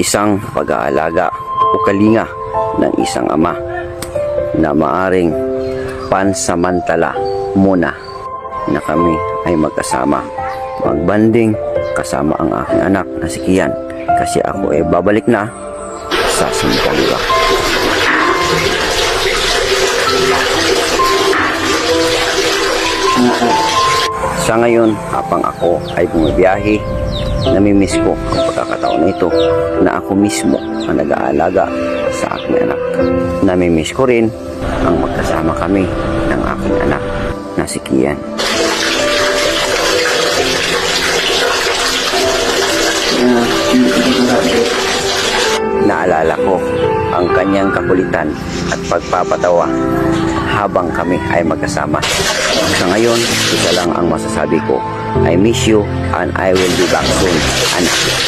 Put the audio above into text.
isang pag-aalaga o kalinga ng isang ama na maaring pansamantala muna na kami ay magkasama, magbanding kasama ang aking anak na si Kian, kasi ako ay babalik na sa Sintaliwa. Sa ngayon, habang ako ay bumibiyahe, namimiss ko ang pagkakataon na ito na ako mismo ang nag-aalaga sa aking anak. Namimiss ko rin ang magkasama kami ng aking anak na si Kian. Naalala ko ang kanyang kakulitan at pagpapatawa habang kami ay magkasama. Sa ngayon, isa lang ang masasabi ko. I miss you and I will be back soon, anak.